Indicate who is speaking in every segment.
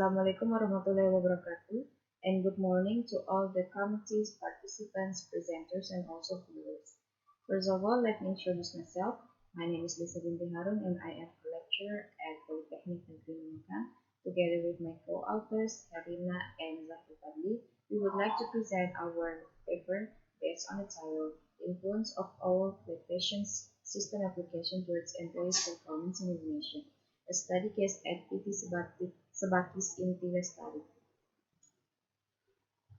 Speaker 1: Assalamualaikum warahmatullahi wabarakatuh, and good morning to all the committee's participants, presenters, and also viewers. First of all, let me introduce myself. My name is Binti Harun, and I am a lecturer at Politeknik Negeri Nunukan. Together with my co-authors, Herlina and Zahri Fadli, we would like to present our paper based on the title, Influence of Owl Plantation System Application Towards Employees' Performance in Indonesia, a study case at PT Sebatis Inti study.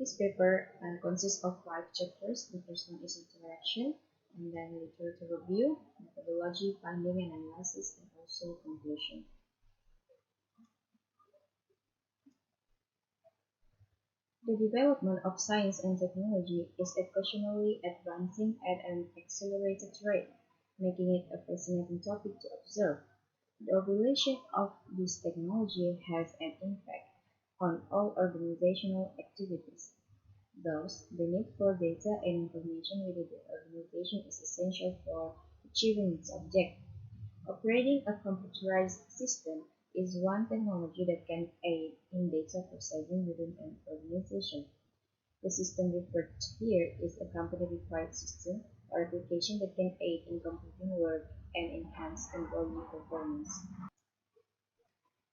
Speaker 1: This paper consists of 5 chapters. The first one is introduction, and then literature review, methodology, finding and analysis, and also conclusion. The development of science and technology is occasionally advancing at an accelerated rate, making it a fascinating topic to observe. The evolution of this technology has an impact on all organizational activities. Thus, the need for data and information within the organization is essential for achieving its objective. Operating a computerized system is one technology that can aid in data processing within an organization. The system referred to here is a company-required system or application that can aid in completing work and enhance employee performance.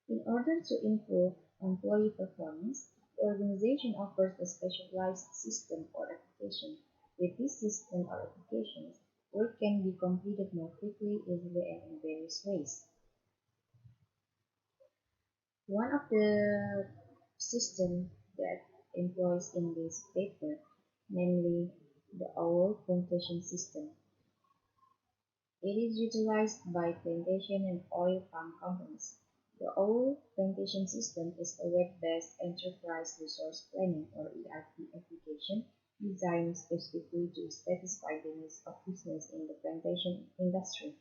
Speaker 1: In order to improve employee performance, the organization offers a specialized system or application. With this system or applications, work can be completed more quickly, easily, and in various ways. One of the systems that employs in this paper, namely the owl plantation system. It is utilized by plantation and oil palm companies. The oil plantation system is a web-based enterprise resource planning or ERP application designed specifically to satisfy the needs of business in the plantation industry.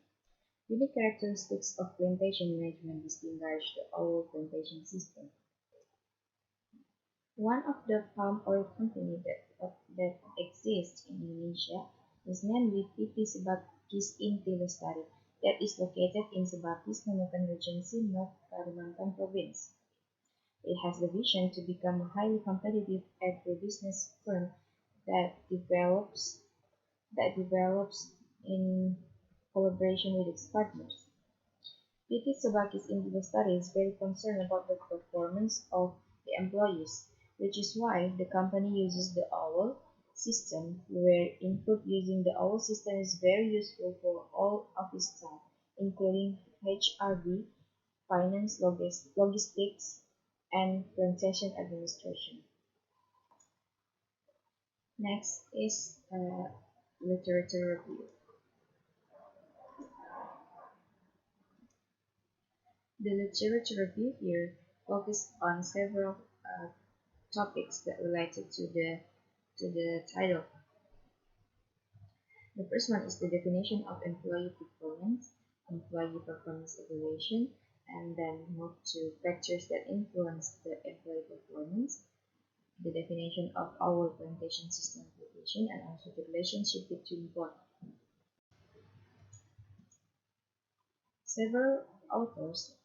Speaker 1: Unique characteristics of plantation management distinguish the oil plantation system. One of the palm oil companies that exists in Indonesia is namely PT Sebatis Inti that is located in Sebatis Nunukan Regency, North Kalimantan Province. It has the vision to become a highly competitive agribusiness firm that develops in collaboration with its partners. PT Sebatis Inti is very concerned about the performance of the employees, which is why the company uses the OWL system, where input using the OWL system is very useful for all office staff, including HRD, finance, logistics, and plantation administration. Next is literature review. The literature review here focused on several topics that related to the title. The first one is the definition of employee performance evaluation, and then move to factors that influence the employee performance, the definition of our plantation system application, and also the relationship between both. Several authors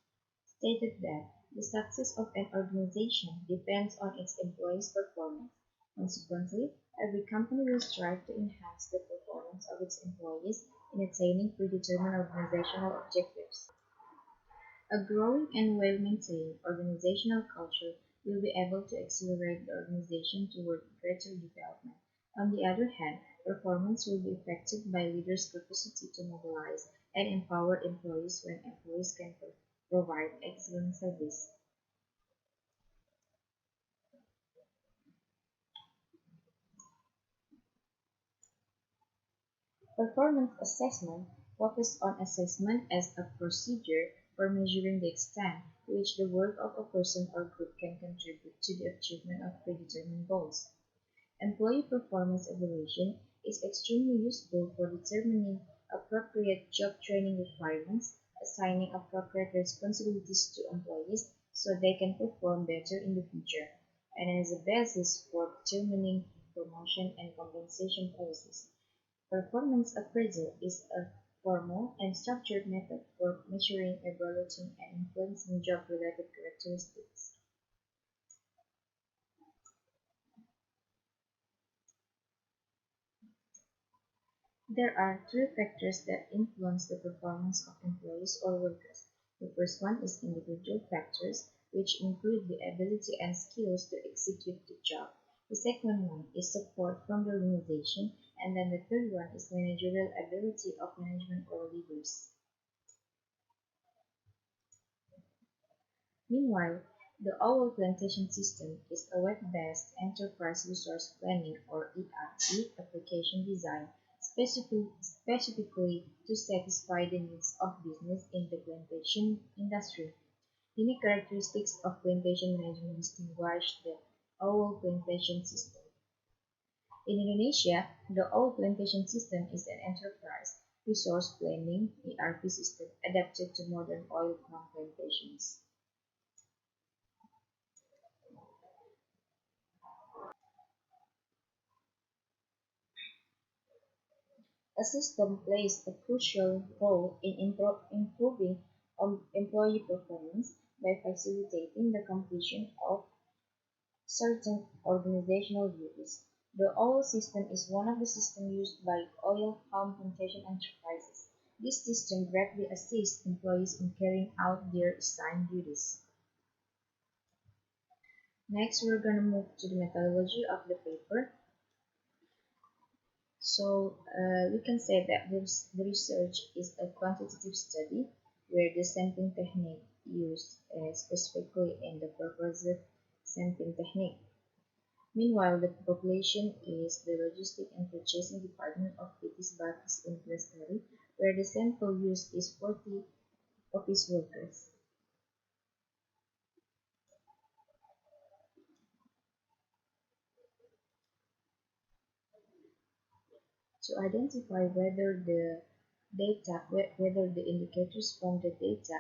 Speaker 1: stated that the success of an organization depends on its employees' performance. Consequently, every company will strive to enhance the performance of its employees in attaining predetermined organizational objectives. A growing and well-maintained organizational culture will be able to accelerate the organization toward greater development. On the other hand, performance will be affected by leaders' capacity to mobilize and empower employees when employees can provide excellent service. Performance assessment focuses on assessment as a procedure for measuring the extent to which the work of a person or group can contribute to the achievement of predetermined goals. Employee performance evaluation is extremely useful for determining appropriate job training requirements, assigning appropriate responsibilities to employees so they can perform better in the future, and as a basis for determining promotion and compensation policies. Performance appraisal is a formal and structured method for measuring, evaluating, and influencing job-related characteristics. There are three factors that influence the performance of employees or workers. The first one is individual factors, which include the ability and skills to execute the job. The second one is support from the organization, and then the third one is managerial ability of management or leaders. Meanwhile, the owl plantation system is a web-based enterprise resource planning or ERP application designed specifically to satisfy the needs of business in the plantation industry. Unique characteristics of plantation management distinguish the owl plantation system. In Indonesia, the owl plantation system is an enterprise resource planning ERP system adapted to modern oil palm plantations. A system plays a crucial role in improving employee performance by facilitating the completion of certain organizational duties. The oil system is one of the systems used by oil palm plantation enterprises. This system greatly assists employees in carrying out their assigned duties. Next, we're going to move to the methodology of the paper. So we can say that the research is a quantitative study where the sampling technique used specifically in the purposive sampling technique. Meanwhile, the population is the logistic and purchasing department of British Batis in Lestari, where the sample used is 40 office workers. To identify whether the indicators from the data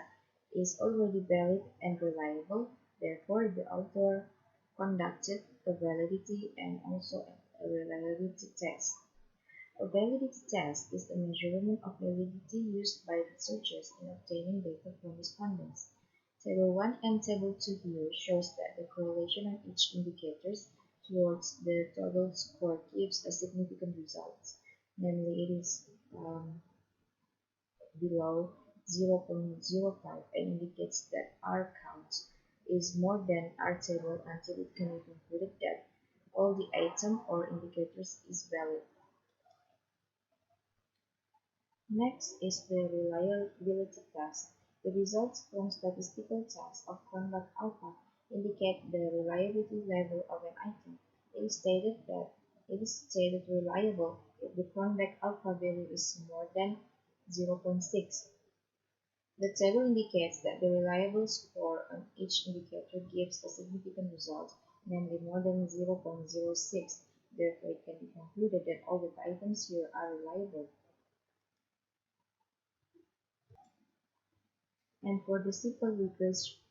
Speaker 1: is already valid and reliable, therefore the author conducted a validity and also a reliability test. A validity test is a measurement of validity used by researchers in obtaining data from respondents. Table 1 and Table 2 here shows that the correlation of each indicators towards the total score gives a significant result. Namely, it is below 0.05 and indicates that R count is more than R table until it can be concluded that all the item or indicators is valid. Next is the reliability test. The results from statistical tests of conduct alpha indicate the reliability level of an item. It is stated reliable if the convex alpha value is more than 0.6. The table indicates that the reliable score on each indicator gives a significant result, namely more than 0.06. Therefore, it can be concluded that all the items here are reliable. And for the simple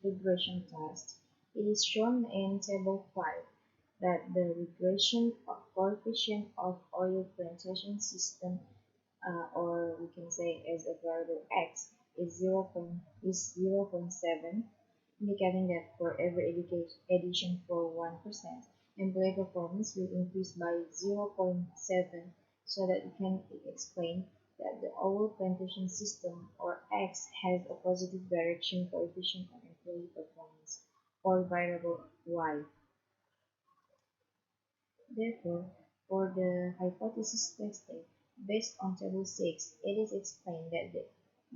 Speaker 1: regression test, it is shown in Table 5 that the regression coefficient of oil plantation system, or we can say as a variable x, is 0.7, indicating that for every addition for 1%, employee performance will increase by 0.7, so that it can explain that the oil plantation system or X has a positive direction coefficient on employee performance, or variable Y. Therefore, for the hypothesis testing, based on Table 6, it is explained that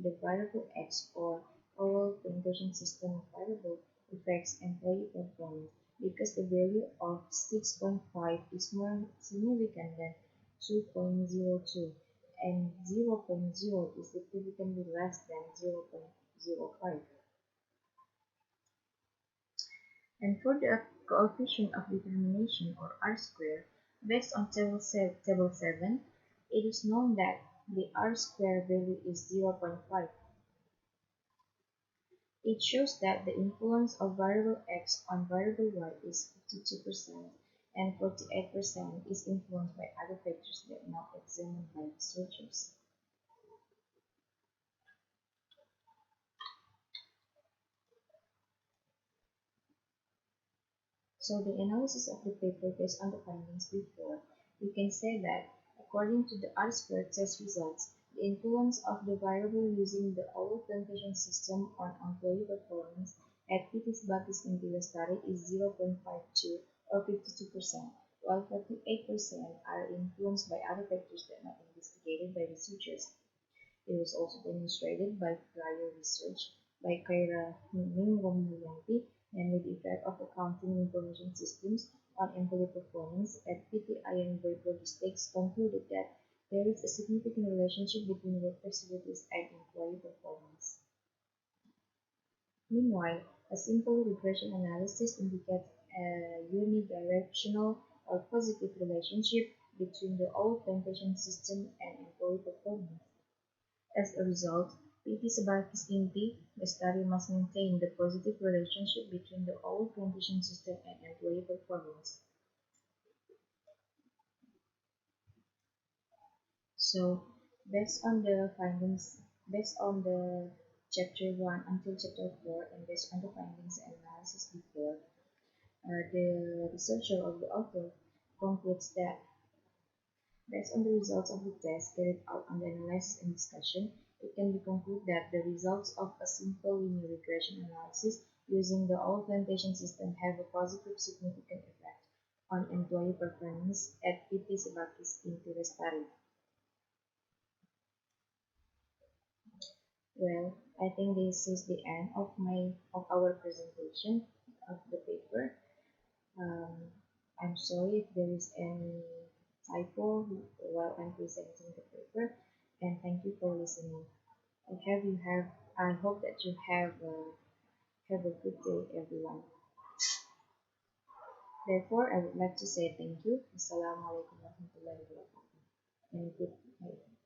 Speaker 1: the variable X or oil plantation system variable affects employee performance because the value of 6.5 is more significant than 2.02 and 0.0 is significantly less than 0.05. And for the coefficient of determination or R-square, based on Table 7, it is known that the R-square value is 0.5. It shows that the influence of variable x on variable y is 52% and 48% is influenced by other factors that are not examined by researchers. So the analysis of the paper based on the findings before, we can say that According to the R-squared test results, the influence of the variable using the olive plantation system on employee performance at PT Sebatis Inti study is 0.52 or 52%, while 48% are influenced by other factors that are not investigated by researchers. It was also demonstrated by prior research by Kaira Ningrum-Mulyanti, namely the effect of accounting information systems on employee performance at PT Iron Break Logistics concluded that there is a significant relationship between work facilities and employee performance. Meanwhile, a simple regression analysis indicates a unidirectional or positive relationship between the old plantation system and employee performance. As a result, PT Sebatis Inti, the study must maintain the positive relationship between the old plantation system and employee performance. So, based on the chapter 1 until chapter 4, and based on the findings and analysis before, the researcher or the author concludes that based on the results of the test carried out on the analysis and discussion, it can be concluded that the results of a simple linear regression analysis using the old plantation system have a positive significant effect on employee performance at PT Sebatis Inti study. Well, I think this is the end of our presentation of the paper. Um, I'm sorry if there is any typo while I'm presenting the paper, and thank you for listening. I hope that you have a good day, everyone. Therefore, I would like to say thank you. Assalamualaikum warahmatullahi wabarakatuh, and good night.